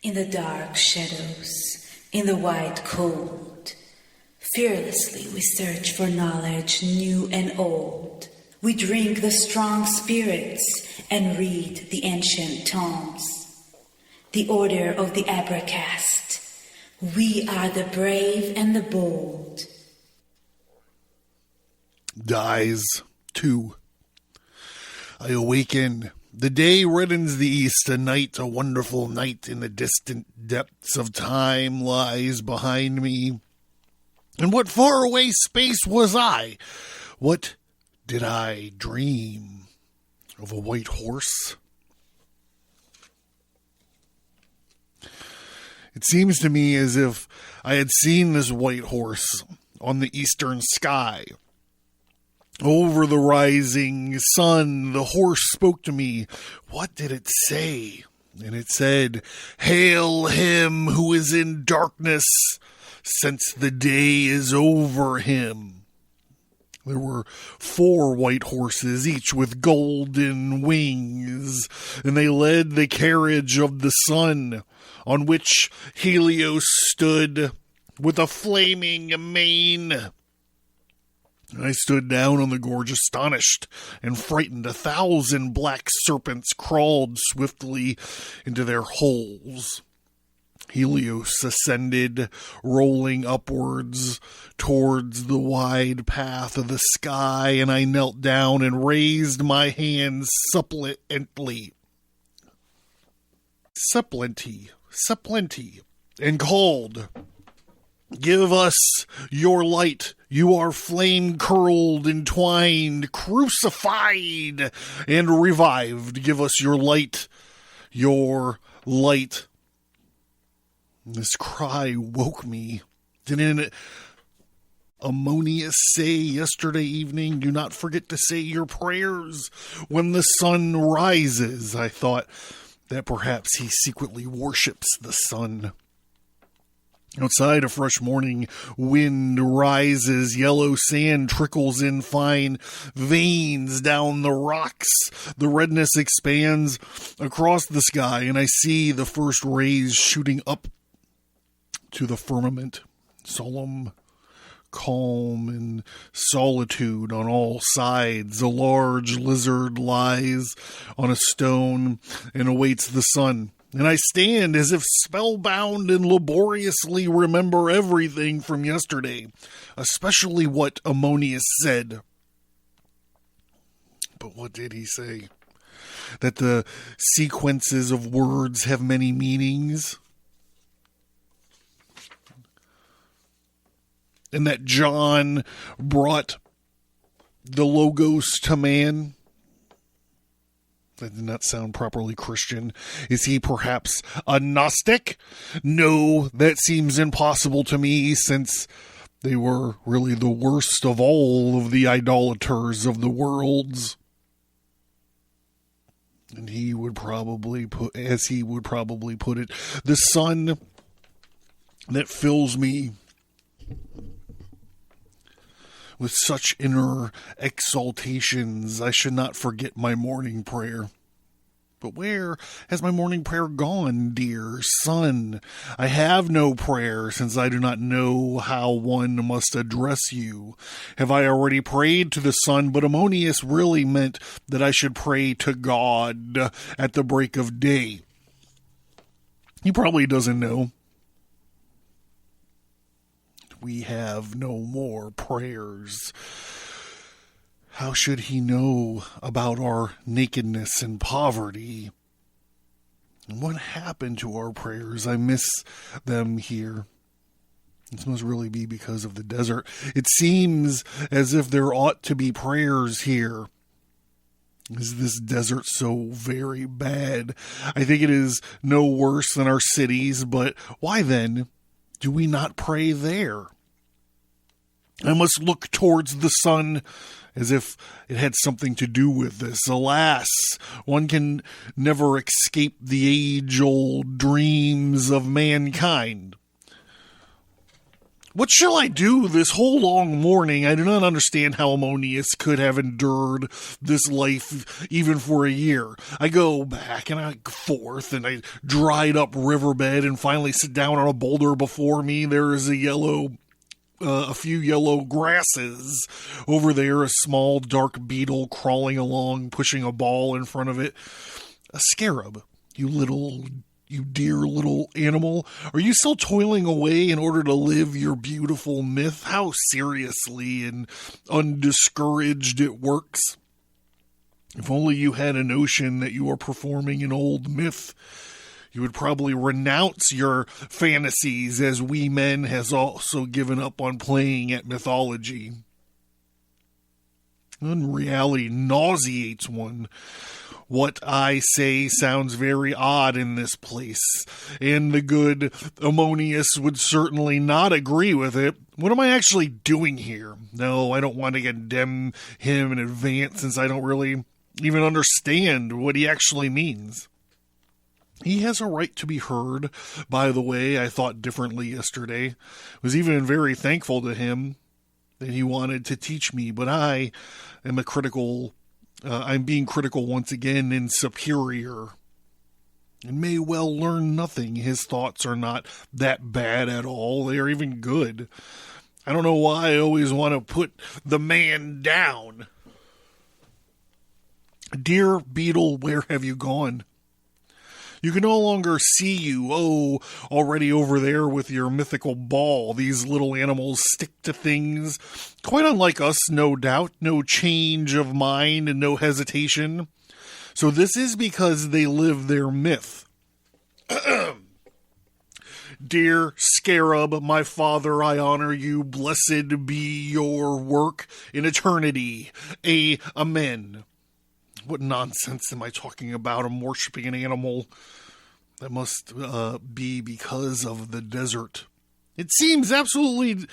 In the dark shadows, in the white cold, fearlessly we search for knowledge new and old. We drink the strong spirits and read the ancient tomes. The order of the Abracast. We are the brave and the bold. Dies 2. I awaken. The day reddens the east. A night, a wonderful night in the distant depths of time lies behind me. In what faraway space was I? What did I dream? Of a white horse? It seems to me as if I had seen this white horse on the eastern sky. Over the rising sun, the horse spoke to me. What did it say? And it said, "Hail him who is in darkness, since the day is over him." There were 4 white horses, each with golden wings, and they led the carriage of the sun, on which Helios stood with a flaming mane. I stood down on the gorge, astonished and frightened. 1,000 black serpents crawled swiftly into their holes. Helios ascended, rolling upwards towards the wide path of the sky, and I knelt down and raised my hands suppliantly, and called, "Give us your light. You are flame-curled, entwined, crucified, and revived. Give us your light, your light." This cry woke me. Didn't Ammonius say yesterday evening, "Do not forget to say your prayers when the sun rises"? I thought that perhaps he secretly worships the sun. Outside, a fresh morning wind rises. Yellow sand trickles in fine veins down the rocks. The redness expands across the sky, and I see the first rays shooting up to the firmament. Solemn, calm, and solitude on all sides. A large lizard lies on a stone and awaits the sun. And I stand as if spellbound and laboriously remember everything from yesterday, especially what Ammonius said. But what did he say? That the sequences of words have many meanings? And that John brought the Logos to man? That did not sound properly Christian. Is he perhaps a Gnostic? No, that seems impossible to me, since they were really the worst of all of the idolaters of the worlds. And he would probably put, as he would probably put it, the sun that fills me with such inner exaltations, I should not forget my morning prayer. But where has my morning prayer gone, dear son? I have no prayer, since I do not know how one must address you. Have I already prayed to the sun? But Ammonius really meant that I should pray to God at the break of day. He probably doesn't know. We have no more prayers. How should he know about our nakedness and poverty? And what happened to our prayers? I miss them here. This must really be because of the desert. It seems as if there ought to be prayers here. Is this desert so very bad? I think it is no worse than our cities, but why then do we not pray there? I must look towards the sun as if it had something to do with this. Alas, one can never escape the age-old dreams of mankind. What shall I do this whole long morning? I do not understand how Ammonius could have endured this life even for a year. I go back and I go forth and I dried up riverbed and finally sit down on a boulder before me. There is a few yellow grasses over there, a small dark beetle crawling along, pushing a ball in front of it. A scarab, you dear little animal. Are you still toiling away in order to live your beautiful myth? How seriously and undiscouraged it works. If only you had a notion that you are performing an old myth, you would probably renounce your fantasies, as we men has also given up on playing at mythology. Unreality nauseates one. What I say sounds very odd in this place, and the good Ammonius would certainly not agree with it. What am I actually doing here? No, I don't want to condemn him in advance, since I don't really even understand what he actually means. He has a right to be heard. By the way, I thought differently yesterday. Was even very thankful to him that he wanted to teach me, but I am I'm being critical once again and superior, and may well learn nothing. His thoughts are not that bad at all. They are even good. I don't know why I always want to put the man down. Dear beetle, where have you gone? You can no longer see you, already over there with your mythical ball. These little animals stick to things, quite unlike us, no doubt. No change of mind and no hesitation. So this is because they live their myth. Dear scarab, my father, I honor you. Blessed be your work in eternity. Amen. What nonsense am I talking about? I'm worshiping an animal. That must be because of the desert. It seems absolutely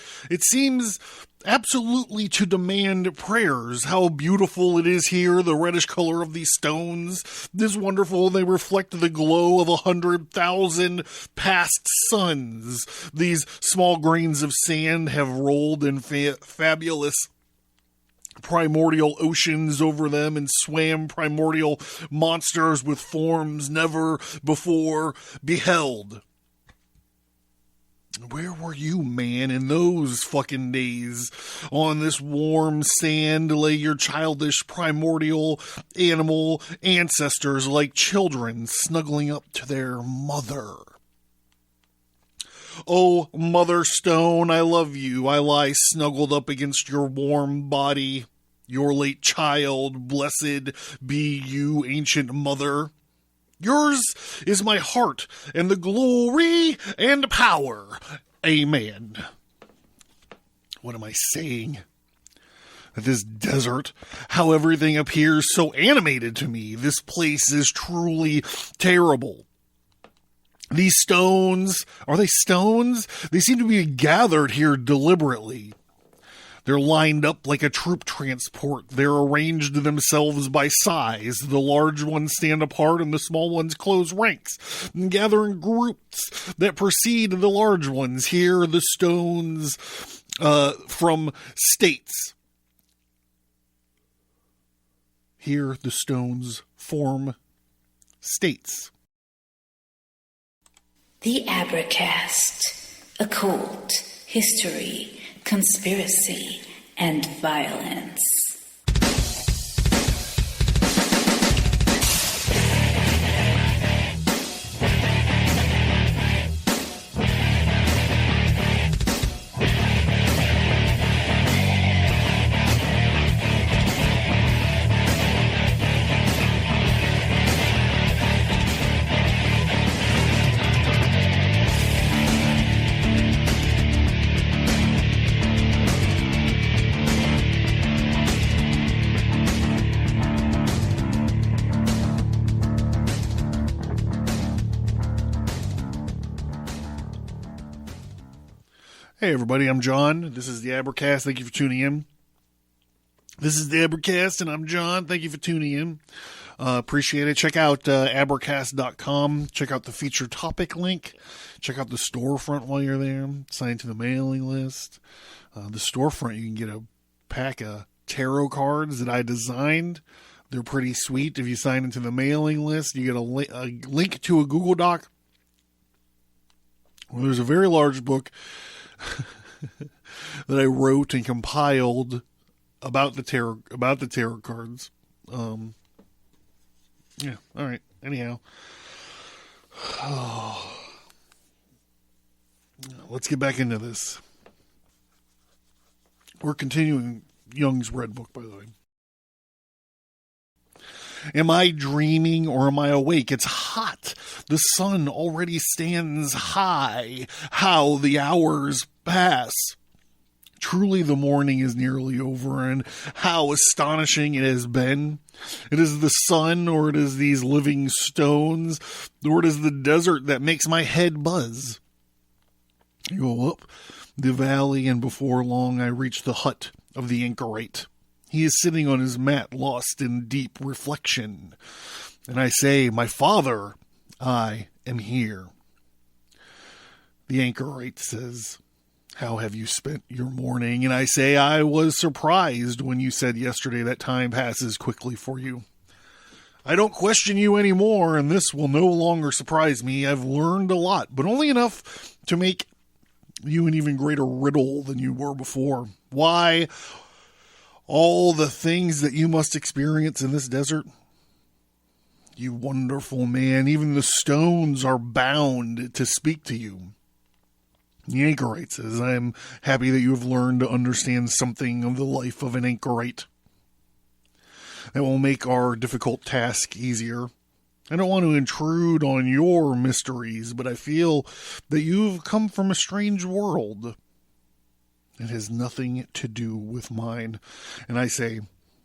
to demand prayers. How beautiful it is here, the reddish color of these stones. It is wonderful. They reflect the glow of 100,000 past suns. These small grains of sand have rolled in fabulous primordial oceans over them and swam primordial monsters with forms never before beheld. Where were you, man, in those fucking days? On this warm sand lay your childish primordial animal ancestors like children snuggling up to their mother. Oh, Mother Stone, I love you. I lie snuggled up against your warm body. Your late child, blessed be you, ancient mother. Yours is my heart and the glory and power. Amen. What am I saying? This desert, how everything appears so animated to me. This place is truly terrible. These stones, are they stones? They seem to be gathered here deliberately. They're lined up like a troop transport. They're arranged themselves by size. The large ones stand apart and the small ones close ranks and gather in groups that precede the large ones. Here are the stones from states. Here the stones form states. The Abracast, occult, history, conspiracy, and violence. Hey everybody, I'm John. This is the Abracast. Thank you for tuning in. This is the Abracast, and I'm John. Thank you for tuning in. Appreciate it. Check out Abracast.com. Check out the featured topic link. Check out the Storefront while you're there. Sign to the mailing list. The Storefront, you can get a pack of tarot cards that I designed. They're pretty sweet. If you sign into the mailing list, you get a link to a Google Doc. Well, there's a very large book that I wrote and compiled about the tarot cards. Yeah, all right. Anyhow, let's get back into this. We're continuing Jung's Red Book, by the way. Am I dreaming or am I awake? It's hot. The sun already stands high. How the hours pass. Truly the morning is nearly over, and how astonishing it has been. It is the sun, or it is these living stones, or it is the desert that makes my head buzz. I go up the valley, and before long I reach the hut of the anchorite. He is sitting on his mat, lost in deep reflection. And I say, "My father, I am here." The anchorite says, "How have you spent your morning?" And I say, "I was surprised when you said yesterday that time passes quickly for you. I don't question you anymore, and this will no longer surprise me. I've learned a lot, but only enough to make you an even greater riddle than you were before. Why all the things that you must experience in this desert? You wonderful man, even the stones are bound to speak to you." The anchorite says, "I am happy that you have learned to understand something of the life of an anchorite. That will make our difficult task easier. I don't want to intrude on your mysteries, but I feel that you've come from a strange world. It has nothing to do with mine." And I say,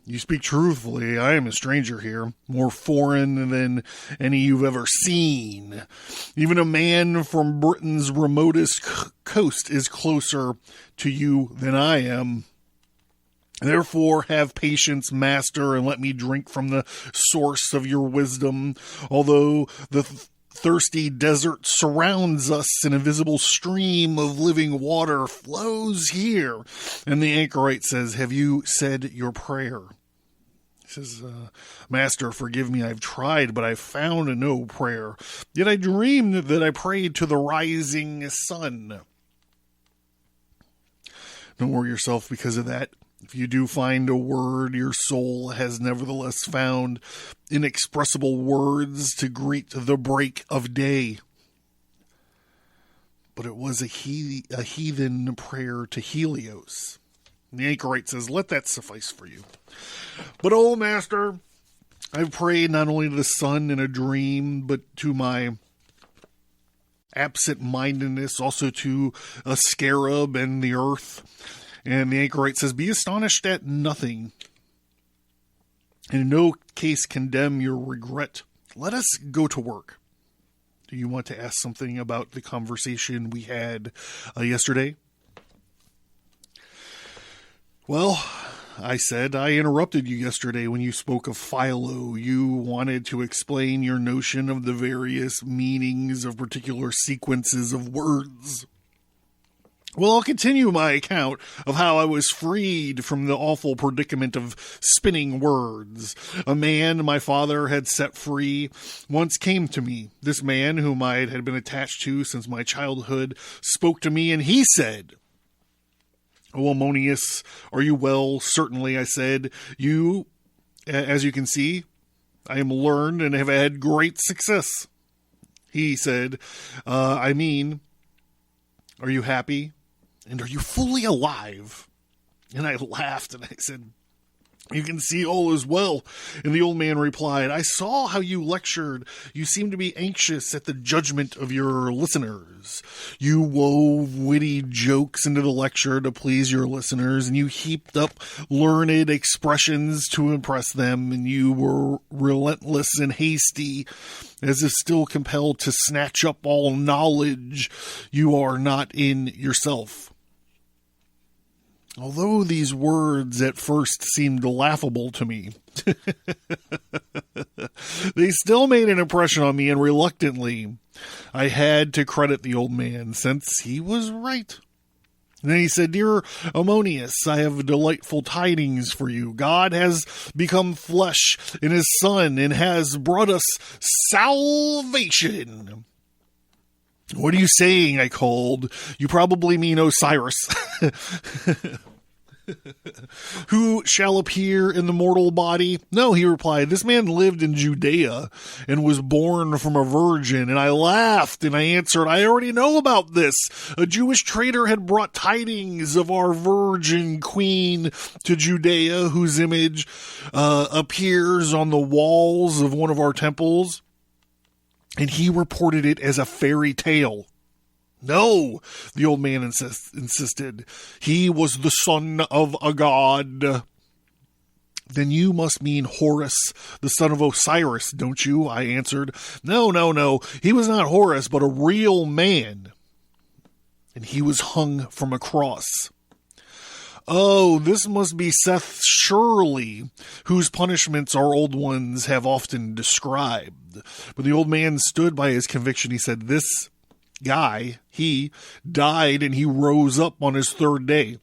"You speak truthfully. I am a stranger here, more foreign than any you've ever seen. Even a man from Britain's remotest coast is closer to you than I am. Therefore, have patience, master, and let me drink from the source of your wisdom. Although the thirsty desert surrounds us, an invisible stream of living water flows here." And the anchorite says, "Have you said your prayer?" He says, "Master, forgive me, I've tried, but I've found no prayer. Yet I dreamed that I prayed to the rising sun." Don't worry yourself because of that. If you do find a word, your soul has nevertheless found inexpressible words to greet the break of day. But it was a heathen prayer to Helios. And the anchorite says, "Let that suffice for you. But, oh, master, I've prayed not only to the sun in a dream, but to my absent-mindedness, also to a scarab and the earth." And the anchorite says, "Be astonished at nothing, and in no case condemn your regret. Let us go to work. Do you want to ask something about the conversation we had yesterday?" "Well," I said, "I interrupted you yesterday when you spoke of Philo. You wanted to explain your notion of the various meanings of particular sequences of words. Well, I'll continue my account of how I was freed from the awful predicament of spinning words. A man my father had set free once came to me. This man, whom I had been attached to since my childhood, spoke to me, and he said, 'O Ammonius, are you well?' 'Certainly,' I said. As you can see, I am learned and have had great success.' He said, are you happy? And are you fully alive?' And I laughed and I said, 'You can see all is well.' And the old man replied, 'I saw how you lectured. You seemed to be anxious at the judgment of your listeners. You wove witty jokes into the lecture to please your listeners, and you heaped up learned expressions to impress them, and you were relentless and hasty, as if still compelled to snatch up all knowledge you are not in yourself. Although these words at first seemed laughable to me, they still made an impression on me, and reluctantly, I had to credit the old man, since he was right. And then he said, "Dear Ammonius, I have delightful tidings for you. God has become flesh in his Son and has brought us salvation." "What are you saying?" I called. "You probably mean Osiris." "Who shall appear in the mortal body?" "No," he replied. "This man lived in Judea and was born from a virgin." And I laughed and I answered, "I already know about this. A Jewish trader had brought tidings of our virgin queen to Judea, whose image appears on the walls of one of our temples. And he reported it as a fairy tale." "No," the old man insisted. "He was the son of a god." "Then you must mean Horus, the son of Osiris, don't you?" I answered. No. He was not Horus, but a real man. And he was hung from a cross." "Oh, this must be Seth Shirley, whose punishments our old ones have often described." But the old man stood by his conviction. He said, "This guy, he died and he rose up on his third day."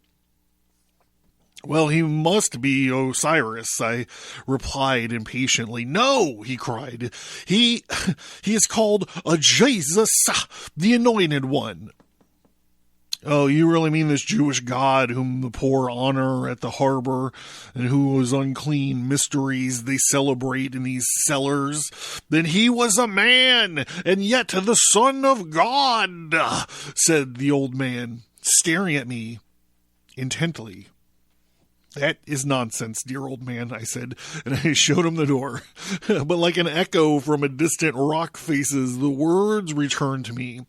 "Well, he must be Osiris," I replied impatiently. "No," he cried. He is called a Jesus, the Anointed One." "Oh, you really mean this Jewish god whom the poor honor at the harbor and whose unclean mysteries they celebrate in these cellars? Then he was a man, and yet the Son of God," said the old man, staring at me intently. "That is nonsense, dear old man," I said, and I showed him the door. But like an echo from a distant rock faces, the words returned to me.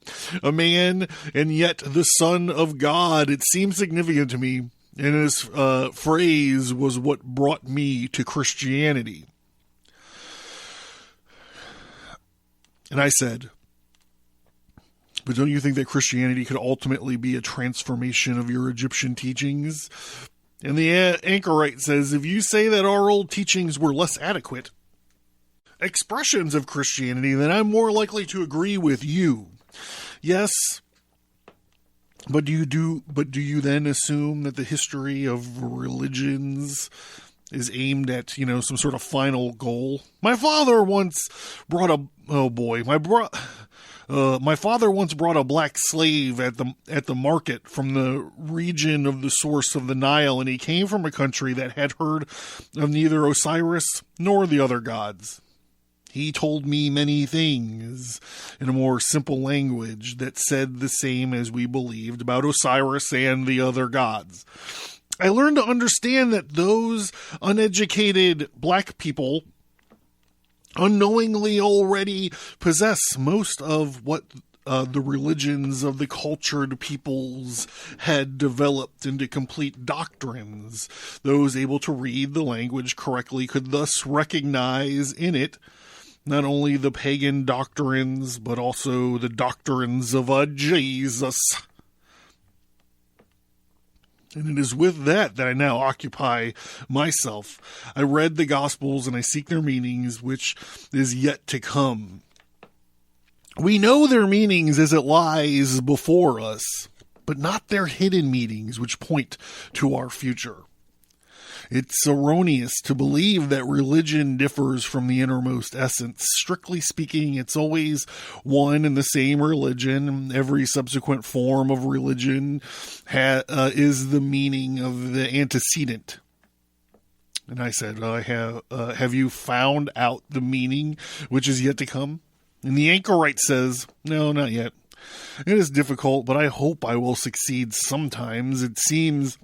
A man, and yet the Son of God. It seemed significant to me, and his phrase was what brought me to Christianity. And I said, "But don't you think that Christianity could ultimately be a transformation of your Egyptian teachings?" And the anchorite says, "If you say that our old teachings were less adequate expressions of Christianity, then I'm more likely to agree with you." "Yes, but do you then assume that the history of religions is aimed at, some sort of final goal?" My father once brought a black slave at the market from the region of the source of the Nile, and he came from a country that had heard of neither Osiris nor the other gods. He told me many things in a more simple language that said the same as we believed about Osiris and the other gods. I learned to understand that those uneducated black people unknowingly already possess most of what the religions of the cultured peoples had developed into complete doctrines. Those able to read the language correctly could thus recognize in it not only the pagan doctrines, but also the doctrines of a Jesus. And it is with that I now occupy myself. I read the Gospels and I seek their meanings, which is yet to come. We know their meanings as it lies before us, but not their hidden meanings, which point to our future. It's erroneous to believe that religion differs from the innermost essence. Strictly speaking, it's always one and the same religion. Every subsequent form of religion is the meaning of the antecedent. And I said, have you found out the meaning which is yet to come? And the anchorite says, no, not yet. It is difficult, but I hope I will succeed sometimes. It seems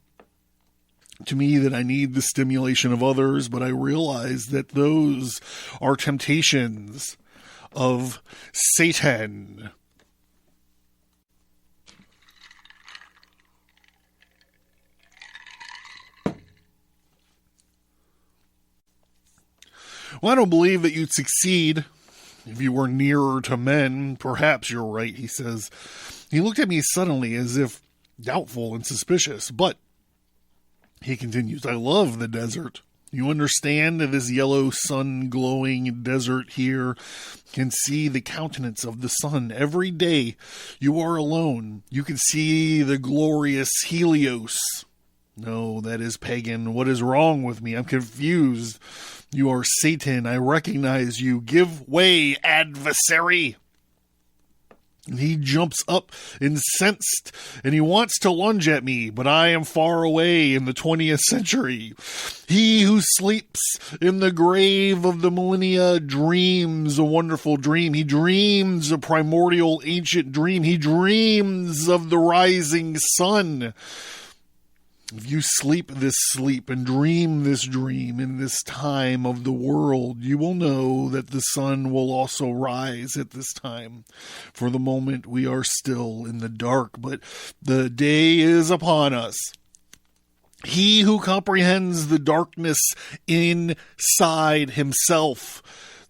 to me that I need the stimulation of others, but I realize that those are temptations of Satan. Well, I don't believe that you'd succeed if you were nearer to men. Perhaps you're right, he says. He looked at me suddenly as if doubtful and suspicious, but He continues, I love the desert. You understand that this yellow sun-glowing desert here can see the countenance of the sun. Every day you are alone. You can see the glorious Helios. No, that is pagan. What is wrong with me? I'm confused. You are Satan. I recognize you. Give way, adversary. And he jumps up, incensed, and he wants to lunge at me, but I am far away in the 20th century. He who sleeps in the grave of the millennia dreams a wonderful dream. He dreams a primordial ancient dream. He dreams of the rising sun. If you sleep this sleep and dream this dream in this time of the world, you will know that the sun will also rise at this time. For the moment, we are still in the dark, but the day is upon us. He who comprehends the darkness inside himself,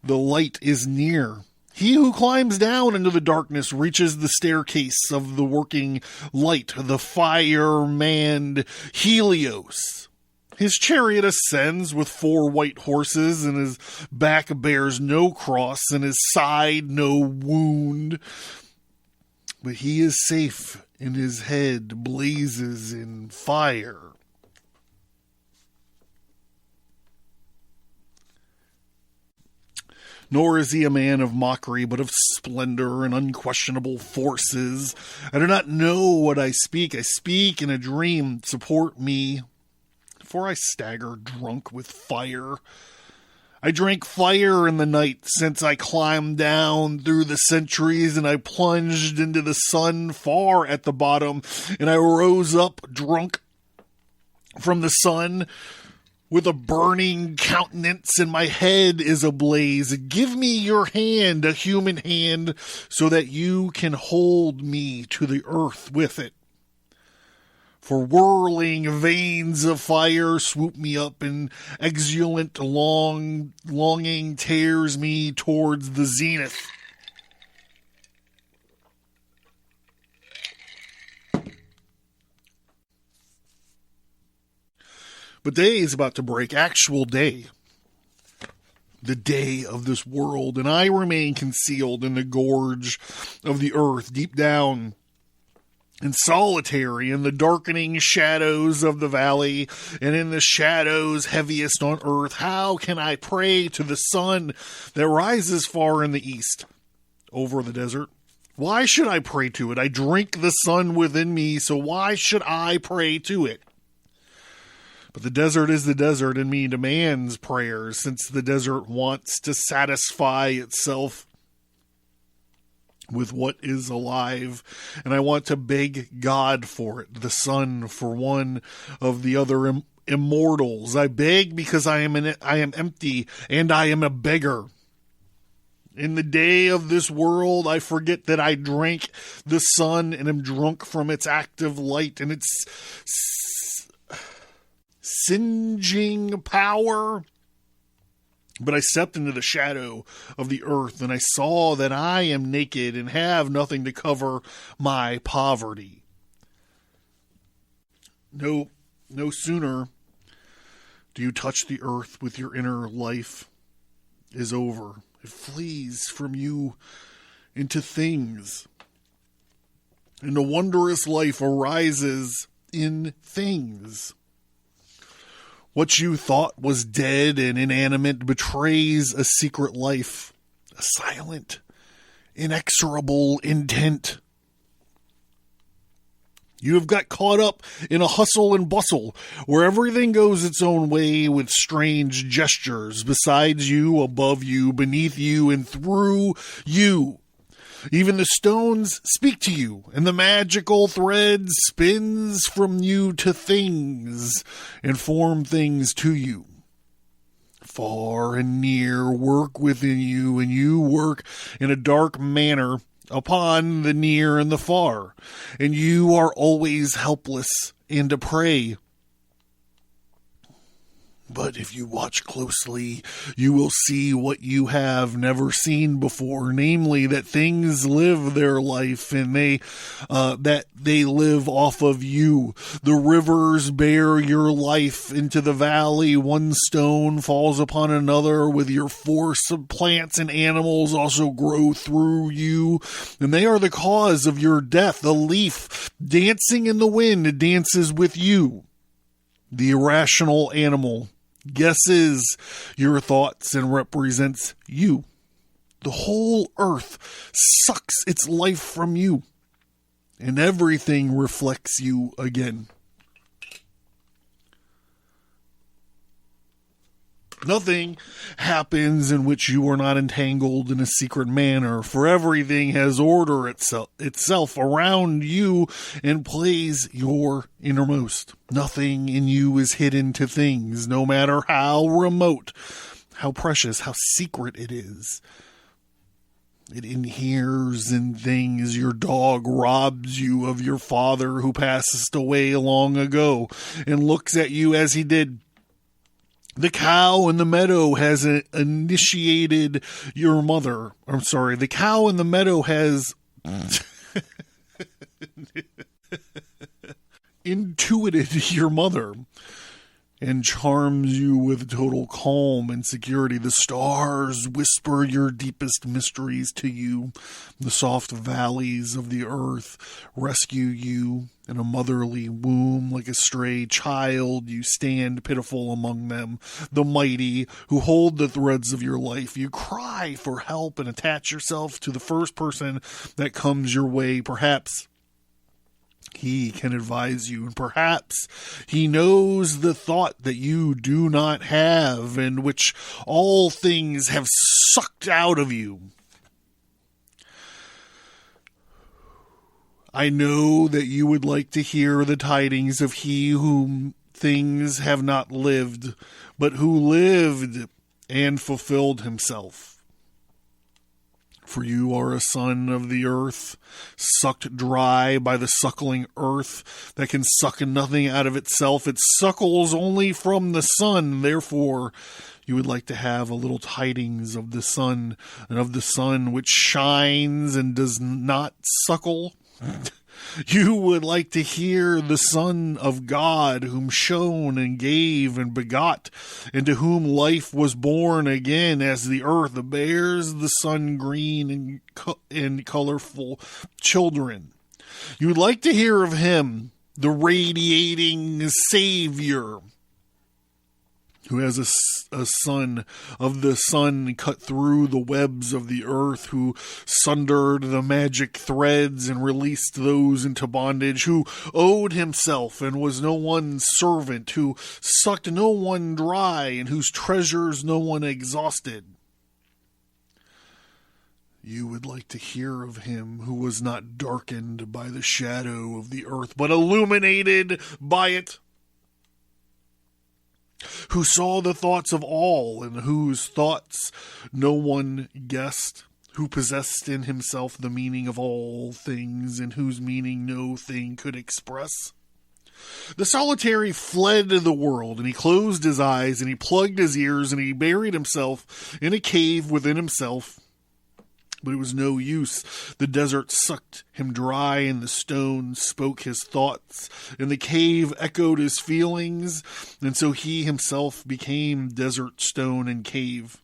the light is near. He who climbs down into the darkness reaches the staircase of the working light, the fire-manned Helios. His chariot ascends with 4 white horses, and his back bears no cross, and his side no wound. But he is safe, and his head blazes in fire. Nor is he a man of mockery, but of splendor and unquestionable forces. I do not know what I speak. I speak in a dream. Support me, for I stagger drunk with fire. I drank fire in the night since I climbed down through the centuries, and I plunged into the sun far at the bottom, and I rose up drunk from the sun, with a burning countenance, and my head is ablaze. Give me your hand, a human hand, so that you can hold me to the earth with it. For whirling veins of fire swoop me up, and exultant longing tears me towards the zenith. But day is about to break, actual day, the day of this world, and I remain concealed in the gorge of the earth, deep down and solitary in the darkening shadows of the valley, and in the shadows heaviest on earth. How can I pray to the sun that rises far in the east over the desert? Why should I pray to it? I drink the sun within me, so why should I pray to it? But the desert is the desert, and me demands prayers, since the desert wants to satisfy itself with what is alive, and I want to beg God for it, the sun for one of the other immortals. I beg because I am empty, and I am a beggar. In the day of this world, I forget that I drank the sun and am drunk from its active light and its singeing power. But I stepped into the shadow of the earth, and I saw that I am naked and have nothing to cover my poverty. No sooner do you touch the earth with your inner life is over. It flees from you into things. And a wondrous life arises in things. What you thought was dead and inanimate betrays a secret life, a silent, inexorable intent. You have got caught up in a hustle and bustle where everything goes its own way with strange gestures besides you, above you, beneath you, and through you. Even the stones speak to you, and the magical thread spins from you to things and form things to you. Far and near work within you, and you work in a dark manner upon the near and the far, and you are always helpless and a prey. But if you watch closely, you will see what you have never seen before, namely that things live their life and that they live off of you. The rivers bear your life into the valley. One stone falls upon another with your force. Of plants and animals also grow through you, and they are the cause of your death. A leaf dancing in the wind dances with you. The irrational animal guesses your thoughts and represents you. The whole earth sucks its life from you, and everything reflects you again. Nothing happens in which you are not entangled in a secret manner, for everything has order itself around you and plays your innermost. Nothing in you is hidden to things, no matter how remote, how precious, how secret it is. It inheres in things. Your dog robs you of your father who passed away long ago and looks at you as he did. The cow in the meadow has initiated your mother. I'm sorry. The cow in the meadow has intuited your mother and charms you with total calm and security. The stars whisper your deepest mysteries to you. The soft valleys of the earth rescue you. In a motherly womb, like a stray child, you stand pitiful among them. The mighty who hold the threads of your life. You cry for help and attach yourself to the first person that comes your way. Perhaps he can advise you, and perhaps he knows the thought that you do not have, and which all things have sucked out of you. I know that you would like to hear the tidings of he whom things have not lived, but who lived and fulfilled himself. For you are a son of the earth, sucked dry by the suckling earth that can suck nothing out of itself. It suckles only from the sun. Therefore, you would like to have a little tidings of the sun, and of the sun which shines and does not suckle. You would like to hear the Son of God, whom shone and gave and begot, and to whom life was born again, as the earth bears the sun green and colorful children. You would like to hear of him, the radiating Savior, who has a son of the sun cut through the webs of the earth, who sundered the magic threads and released those into bondage, who owed himself and was no one's servant, who sucked no one dry and whose treasures no one exhausted. You would like to hear of him who was not darkened by the shadow of the earth, but illuminated by it, who saw the thoughts of all, and whose thoughts no one guessed, who possessed in himself the meaning of all things, and whose meaning no thing could express. The solitary fled the world, and he closed his eyes, and he plugged his ears, and he buried himself in a cave within himself. But it was no use. The desert sucked him dry, and the stone spoke his thoughts, and the cave echoed his feelings, and so he himself became desert, stone, and cave.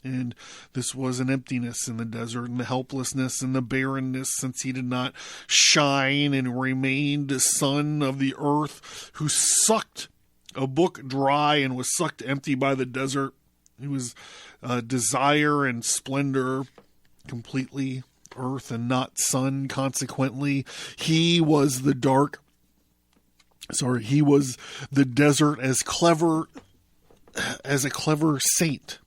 And this was an emptiness in the desert, and the helplessness and the barrenness, since he did not shine and remained a son of the earth, who sucked a book dry and was sucked empty by the desert. It was desire and splendor, completely earth and not sun. Consequently, he was the desert as a clever saint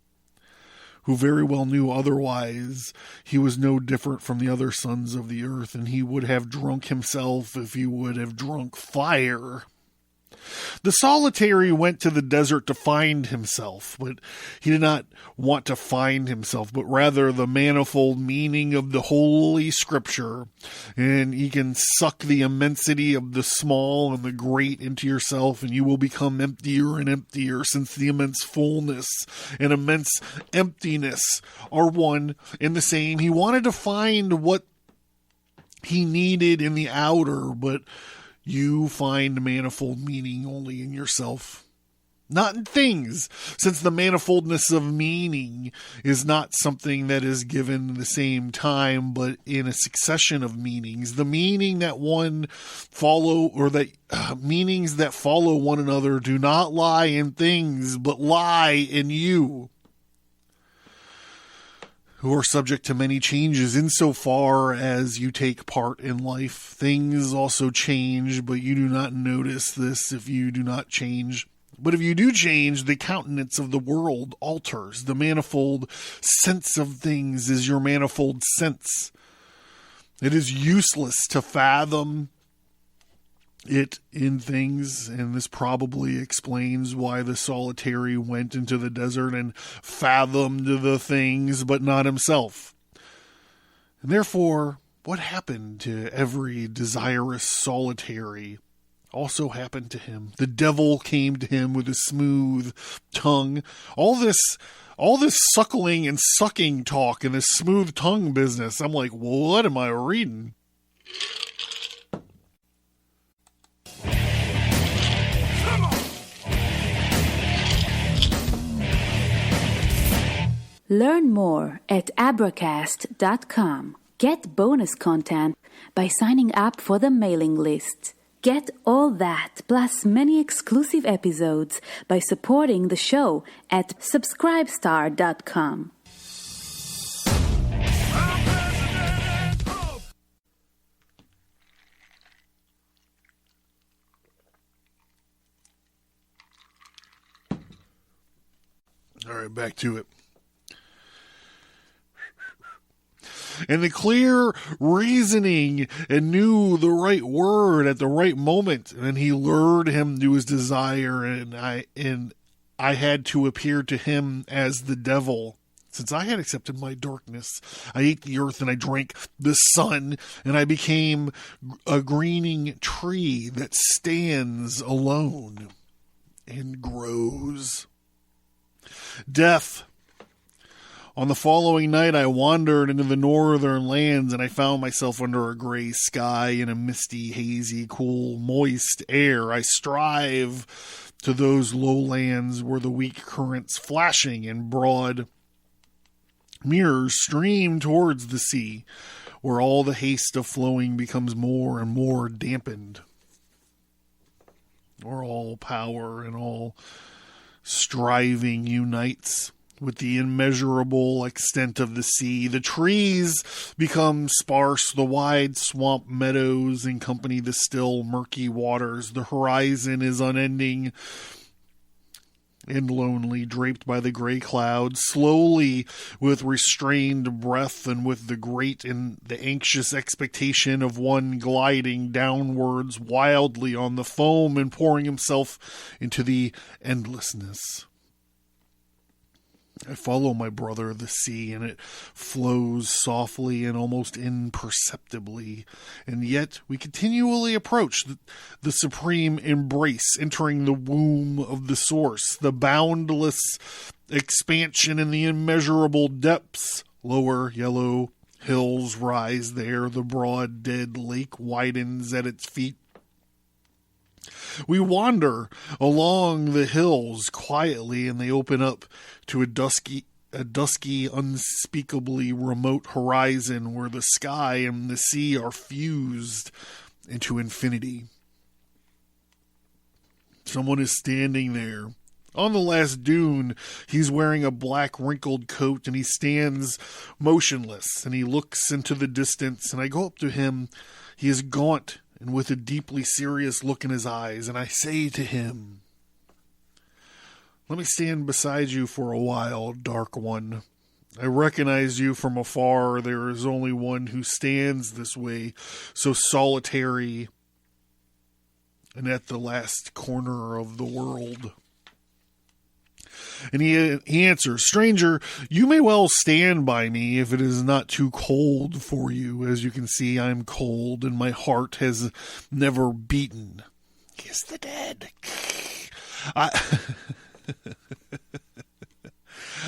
who very well knew otherwise. He was no different from the other sons of the earth, and he would have drunk himself if he would have drunk fire. The solitary went to the desert to find himself, but he did not want to find himself, but rather the manifold meaning of the Holy Scripture. And he can suck the immensity of the small and the great into yourself, and you will become emptier and emptier, since the immense fullness and immense emptiness are one and the same. He wanted to find what he needed in the outer, but you find manifold meaning only in yourself, not in things, since the manifoldness of meaning is not something that is given at the same time, but in a succession of meanings. The meaning that meanings that follow one another do not lie in things, but lie in you, who are subject to many changes insofar as you take part in life. Things also change, but you do not notice this if you do not change. But if you do change, the countenance of the world alters. The manifold sense of things is your manifold sense. It is useless to fathom it in things, and this probably explains why the solitary went into the desert and fathomed the things, but not himself. And therefore, what happened to every desirous solitary also happened to him. The devil came to him with a smooth tongue. All this suckling and sucking talk and this smooth tongue business. I'm like, what am I reading? Learn more at Abracast.com. Get bonus content by signing up for the mailing list. Get all that, plus many exclusive episodes by supporting the show at Subscribestar.com. All right, back to it. And the clear reasoning and knew the right word at the right moment. And he lured him to his desire, and I had to appear to him as the devil. Since I had accepted my darkness, I ate the earth and I drank the sun, and I became a greening tree that stands alone and grows. Death. On the following night, I wandered into the northern lands, and I found myself under a gray sky in a misty, hazy, cool, moist air. I strive to those lowlands where the weak currents flashing in broad mirrors stream towards the sea, where all the haste of flowing becomes more and more dampened, where all power and all striving unites with the immeasurable extent of the sea. The trees become sparse, the wide swamp meadows accompany the still murky waters. The horizon is unending and lonely, draped by the gray clouds, slowly with restrained breath and with the great and the anxious expectation of one gliding downwards wildly on the foam and pouring himself into the endlessness. I follow my brother, the sea, and it flows softly and almost imperceptibly. And yet we continually approach the supreme embrace, entering the womb of the source, the boundless expansion and the immeasurable depths. Lower yellow hills rise there. The broad dead lake widens at its feet. We wander along the hills quietly, and they open up to a dusky, unspeakably remote horizon where the sky and the sea are fused into infinity. Someone is standing there. On the last dune, he's wearing a black wrinkled coat, and he stands motionless, and he looks into the distance, and I go up to him. He is gaunt and with a deeply serious look in his eyes, and I say to him, "Let me stand beside you for a while, Dark One. I recognize you from afar. There is only one who stands this way, so solitary and at the last corner of the world. And he answers, "Stranger, you may well stand by me if it is not too cold for you. As you can see, I am cold, and my heart has never beaten." Kiss the dead.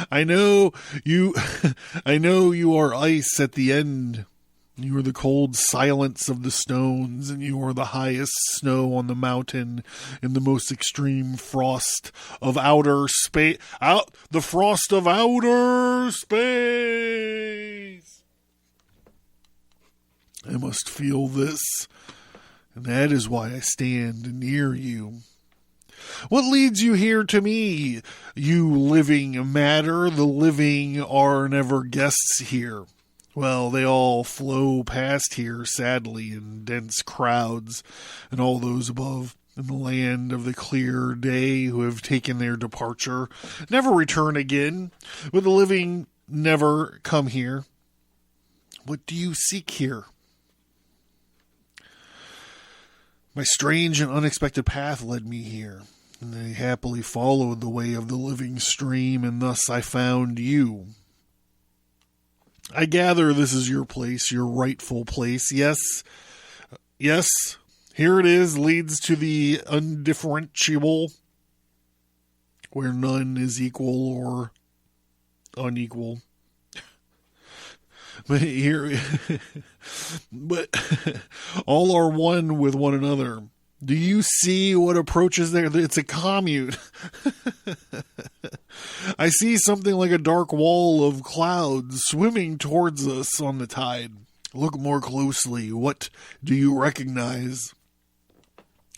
I know you are ice at the end. You are the cold silence of the stones, and you are the highest snow on the mountain in the most extreme frost of outer space. The frost of outer space. I must feel this, and that is why I stand near you. What leads you here to me, you living matter? The living are never guests here. Well, they all flow past here, sadly, in dense crowds, and all those above in the land of the clear day who have taken their departure never return again. But the living never come here. What do you seek here? My strange and unexpected path led me here, and I happily followed the way of the living stream, and thus I found you. I gather this is your place, your rightful place. Yes, here it is, leads to the undifferentiable, where none is equal or unequal. But all are one with one another. Do you see what approaches there? It's a commune. I see something like a dark wall of clouds swimming towards us on the tide. Look more closely. What do you recognize?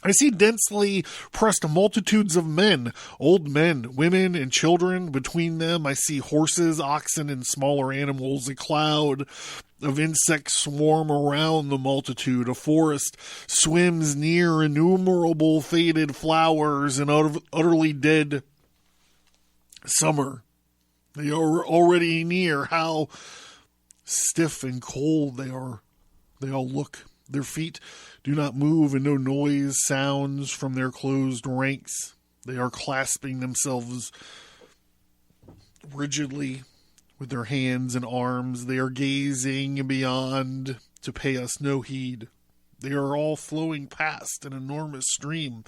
I see densely pressed multitudes of men, old men, women, and children. Between them, I see horses, oxen, and smaller animals. A cloud of insects swarm around the multitude. A forest swims near innumerable faded flowers and utterly dead summer. They are already near. How stiff and cold they all look. Their feet do not move, and no noise sounds from their closed ranks. They are clasping themselves rigidly with their hands and arms. They are gazing beyond to pay us no heed. They are all flowing past an enormous stream.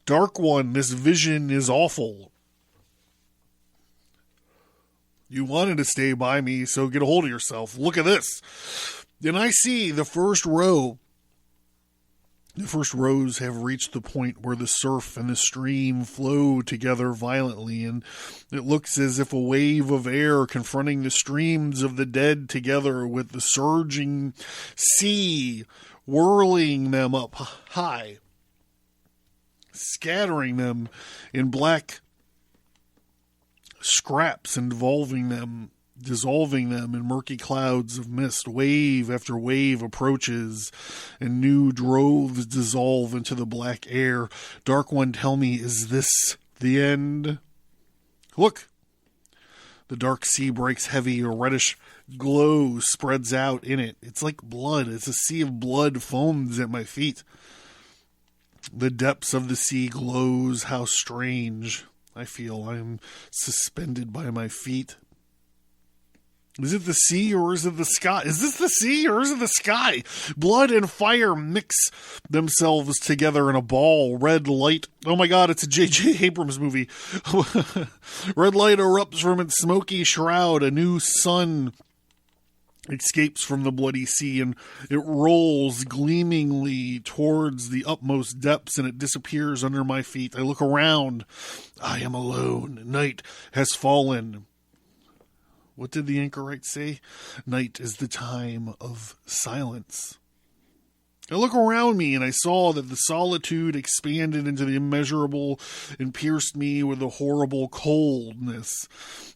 Dark One, this vision is awful. You wanted to stay by me, so get a hold of yourself. Look at this. Then I see the first row. The first rows have reached the point where the surf and the stream flow together violently, and it looks as if a wave of air confronting the streams of the dead together with the surging sea, whirling them up high, scattering them in black scraps and dissolving them in murky clouds of mist. Wave after wave approaches, and new droves dissolve into the black air. Dark One, tell me, is this the end? Look! The dark sea breaks heavy. A reddish glow spreads out in it. It's like blood. It's a sea of blood foams at my feet. The depths of the sea glows. How strange. I feel I'm suspended by my feet. Is it the sea or is it the sky? Is this the sea or is it the sky? Blood and fire mix themselves together in a ball. Red light. Oh my God, it's a J.J. Abrams movie. Red light erupts from its smoky shroud. A new sun escapes from the bloody sea, and it rolls gleamingly towards the utmost depths, and it disappears under my feet. I look around. I am alone. Night has fallen. What did the anchorite say? Night is the time of silence. I look around me, and I saw that the solitude expanded into the immeasurable and pierced me with a horrible coldness.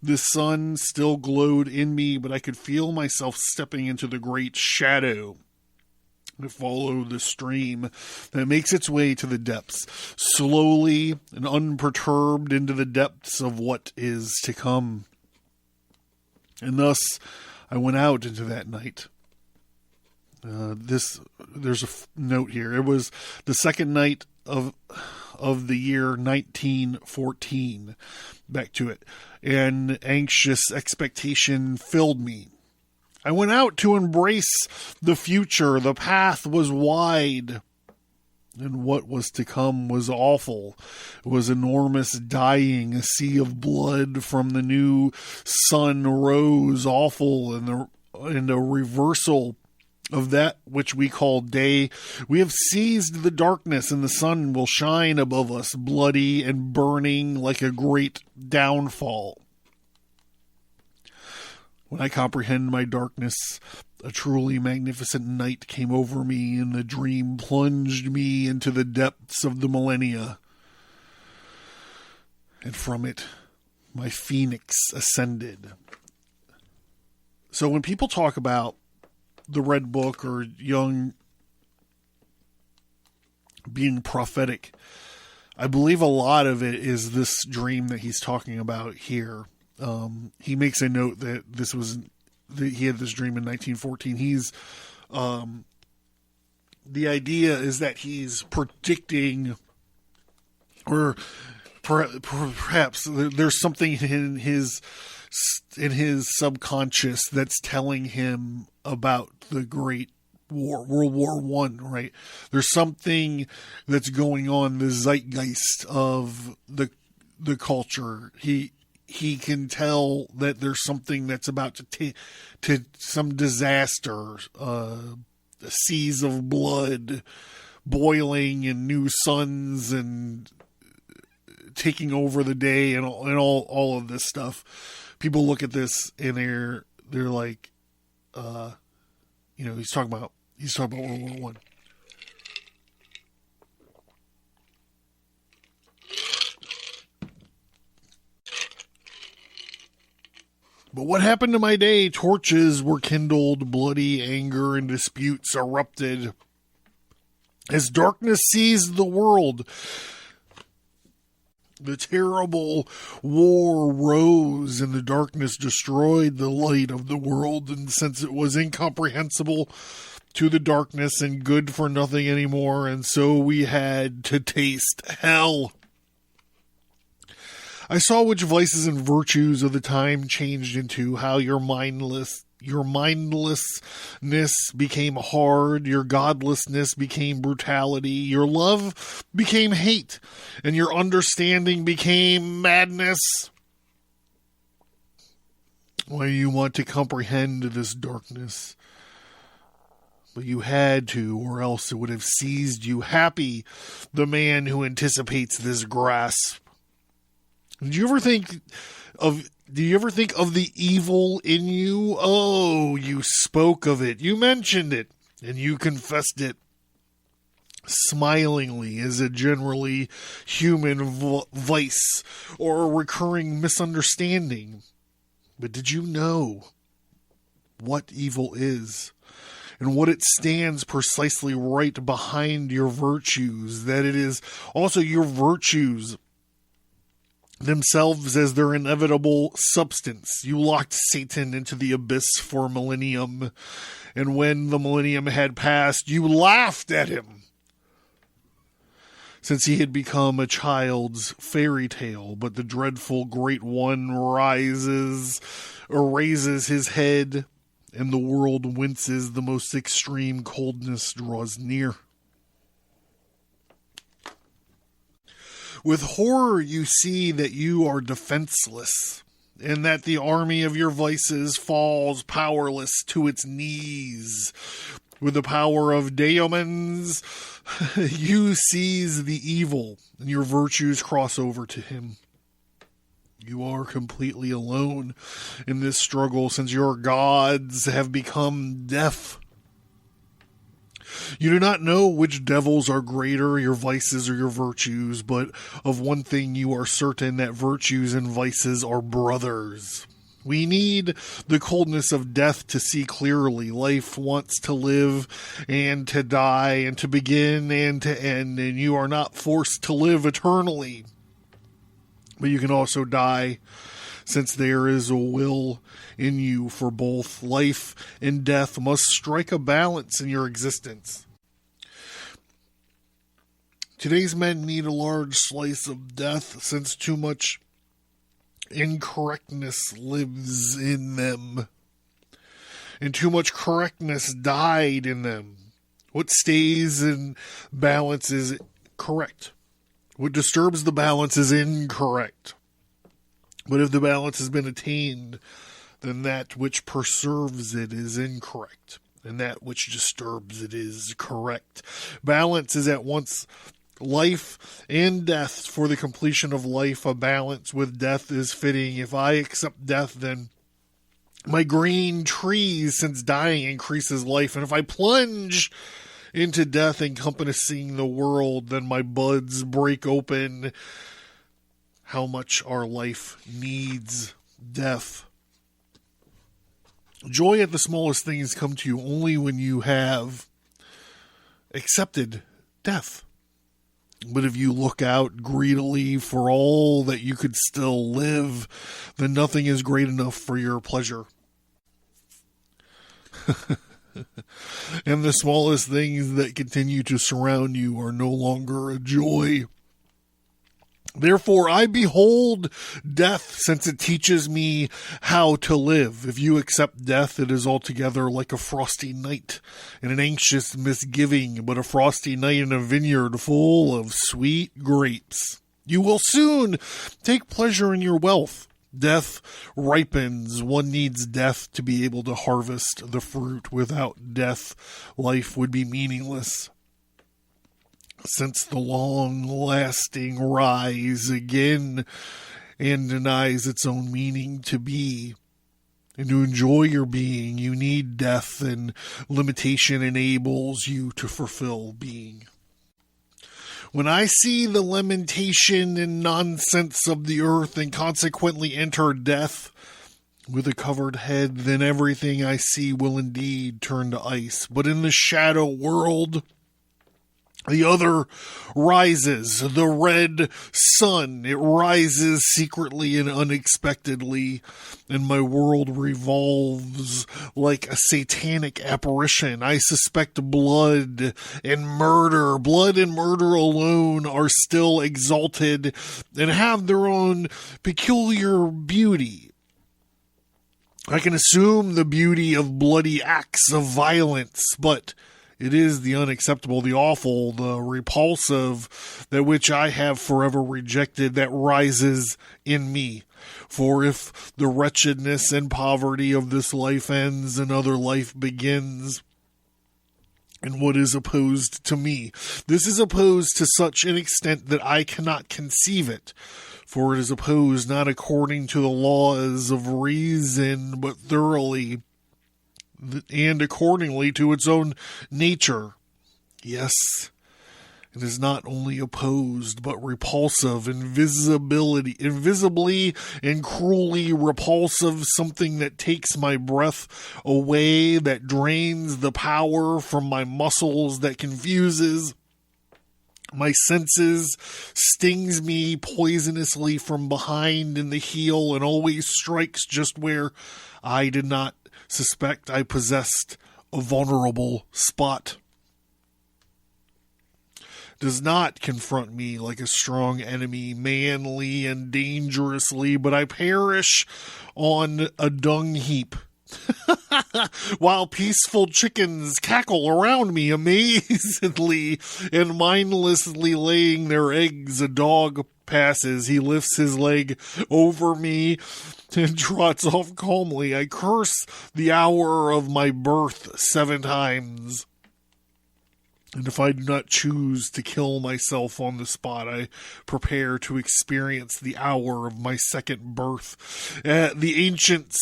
The sun still glowed in me, but I could feel myself stepping into the great shadow. I follow the stream that makes its way to the depths, slowly and unperturbed into the depths of what is to come. And thus I went out into that night. There's a note here. It was the second night of the year 1914. Back to it. And anxious expectation filled me. I went out to embrace the future. The path was wide. And what was to come was awful. It was enormous dying. A sea of blood from the new sun rose, awful, and a reversal of that which we call day. We have seized the darkness, and the sun will shine above us, bloody and burning like a great downfall. When I comprehend my darkness, a truly magnificent night came over me, and the dream plunged me into the depths of the millennia. And from it, my phoenix ascended. So when people talk about the Red Book or Jung being prophetic, I believe a lot of it is this dream that he's talking about here. He makes a note that he had this dream in 1914. He's, the idea is that he's predicting, or perhaps there's something in his subconscious that's telling him about the Great War, World War I, right? There's something that's going on, the zeitgeist of the culture. He can tell that there's something that's about to some disaster, seas of blood boiling and new suns and taking over the day and all of this stuff. People look at this and they're like, he's talking about World War One. But what happened to my day? Torches were kindled, bloody anger and disputes erupted. As darkness seized the world, the terrible war rose, and the darkness destroyed the light of the world. And since it was incomprehensible to the darkness and good for nothing anymore, and so we had to taste hell. I saw which vices and virtues of the time changed into how your mindlessness became hard, your godlessness became brutality, your love became hate, and your understanding became madness. Why you want to comprehend this darkness? But you had to, or else it would have seized you. Happy the man who anticipates this grasp. Do you ever think of the evil in you? Oh, you spoke of it. You mentioned it. And you confessed it smilingly as a generally human vice or a recurring misunderstanding. But did you know what evil is? And what it stands precisely right behind your virtues? That it is also your virtues themselves as their inevitable substance. You locked Satan into the abyss for a millennium, and when the millennium had passed, you laughed at him, since he had become a child's fairy tale. But the dreadful Great One raises his head, and the world winces. The most extreme coldness draws near. With horror you see that you are defenseless, and that the army of your vices falls powerless to its knees. With the power of daemons, you seize the evil, and your virtues cross over to him. You are completely alone in this struggle, since your gods have become deaf. You do not know which devils are greater, your vices or your virtues, but of one thing you are certain, that virtues and vices are brothers. We need the coldness of death to see clearly. Life wants to live and to die and to begin and to end, and you are not forced to live eternally. But you can also die, since there is a will in you for both. Life and death must strike a balance in your existence. Today's men need a large slice of death since too much incorrectness lives in them. And too much correctness died in them. What stays in balance is correct. What disturbs the balance is incorrect. But if the balance has been attained, then that which preserves it is incorrect, and that which disturbs it is correct. Balance is at once life and death. For the completion of life, a balance with death is fitting. If I accept death, then my green trees, since dying increases life. And if I plunge into death encompassing the world, then my buds break open. How much our life needs death. Joy at the smallest things come to you only when you have accepted death. But if you look out greedily for all that you could still live, then nothing is great enough for your pleasure. And the smallest things that continue to surround you are no longer a joy. Therefore, I behold death, since it teaches me how to live. If you accept death, it is altogether like a frosty night and an anxious misgiving, but a frosty night in a vineyard full of sweet grapes. You will soon take pleasure in your wealth. Death ripens. One needs death to be able to harvest the fruit. Without death, life would be meaningless. Since the long-lasting rise again and denies its own meaning to be. And to enjoy your being, you need death, and limitation enables you to fulfill being. When I see the lamentation and nonsense of the earth and consequently enter death with a covered head, then everything I see will indeed turn to ice. But in the shadow world, the other rises, the red sun. It rises secretly and unexpectedly, and my world revolves like a satanic apparition. I suspect blood and murder. Blood and murder alone are still exalted and have their own peculiar beauty. I can assume the beauty of bloody acts of violence, but it is the unacceptable, the awful, the repulsive, that which I have forever rejected, that rises in me. For if the wretchedness and poverty of this life ends, another life begins. And what is opposed to me? This is opposed to such an extent that I cannot conceive it. For it is opposed not according to the laws of reason, but thoroughly and accordingly to its own nature. Yes, it is not only opposed, but repulsive, invisibly and cruelly repulsive, something that takes my breath away, that drains the power from my muscles, that confuses my senses, stings me poisonously from behind in the heel, and always strikes just where I did not suspect I possessed a vulnerable spot. Does not confront me like a strong enemy, manly and dangerously, but I perish on a dung heap. While peaceful chickens cackle around me amazedly and mindlessly laying their eggs, a dog passes. He lifts his leg over me and trots off calmly. I curse the hour of my birth 7 times. And if I do not choose to kill myself on the spot, I prepare to experience the hour of my second birth. The ancients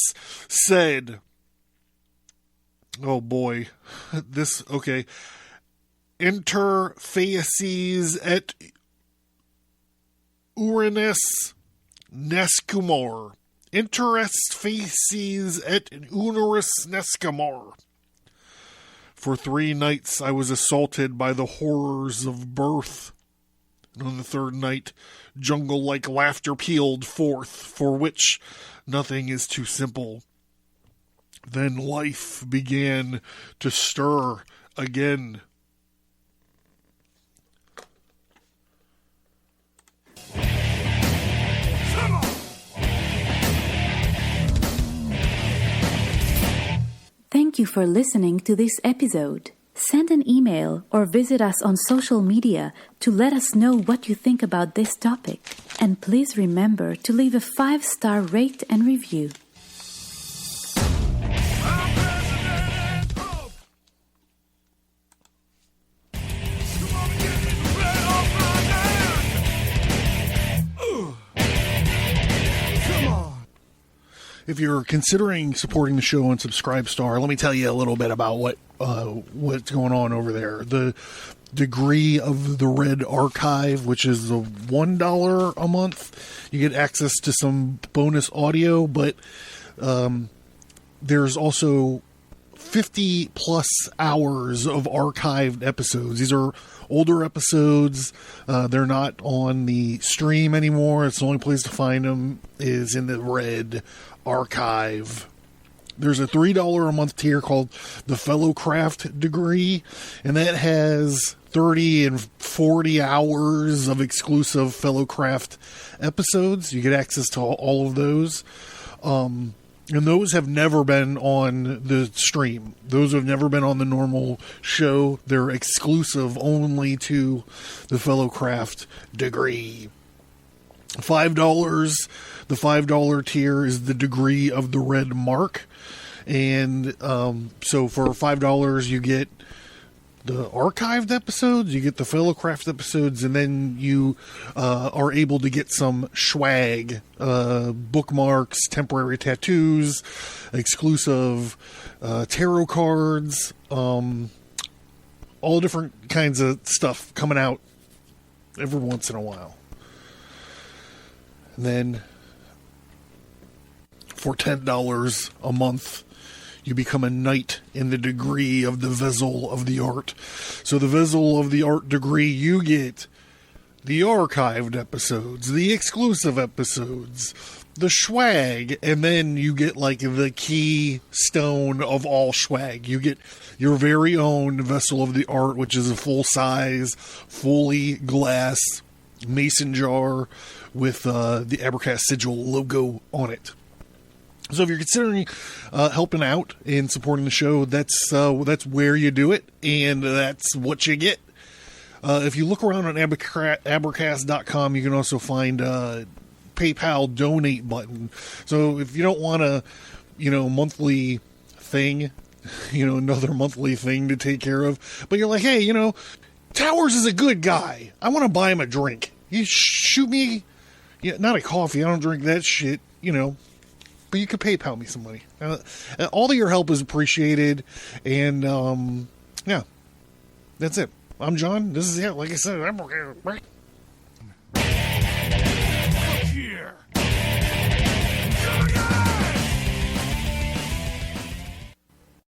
said, oh boy, okay. Enter Faeces et urinam nascimur. Interest Faeces et urinam nascimur. For 3 nights I was assaulted by the horrors of birth. And on the 3rd night, jungle-like laughter pealed forth, for which nothing is too simple. Then life began to stir again. thank you for listening to this episode. Send an email or visit us on social media to let us know what you think about this topic. And please remember to leave a 5-star rate and review. If you're considering supporting the show on Subscribestar, let me tell you a little bit about what's going on over there. The degree of the Red Archive, which is the $1 a month, you get access to some bonus audio, but there's also 50 plus hours of archived episodes. These are older episodes. They're not on the stream anymore. It's the only place to find them is in the Red Archive. There's a $3 a month tier called the Fellowcraft degree, and that has 30 and 40 hours of exclusive Fellowcraft episodes. You get access to all of those. And those have never been on the stream. Those have never been on the normal show. They're exclusive only to the Fellowcraft degree. $5. The $5 tier is the degree of the Red Mark. And so for $5, you get the archived episodes, you get the Fellowcraft episodes, and then you are able to get some swag, bookmarks, temporary tattoos, exclusive tarot cards, all different kinds of stuff coming out every once in a while. And then for $10 a month, you become a knight in the degree of the Vessel of the Art. So the Vessel of the Art degree, you get the archived episodes, the exclusive episodes, the swag, and then you get like the keystone of all swag. You get your very own Vessel of the Art, which is a full-size, fully glass mason jar with the Abracast sigil logo on it. So if you're considering helping out and supporting the show, that's where you do it, and that's what you get. If you look around on Abracast.com, you can also find a PayPal donate button. So if you don't want a monthly thing, another monthly thing to take care of, but you're like, hey, Towers is a good guy. I want to buy him a drink. You shoot me, not a coffee. I don't drink that shit, But you could PayPal me some money. All of your help is appreciated. And, yeah, that's it. I'm John. This is it. Like I said, I'm okay.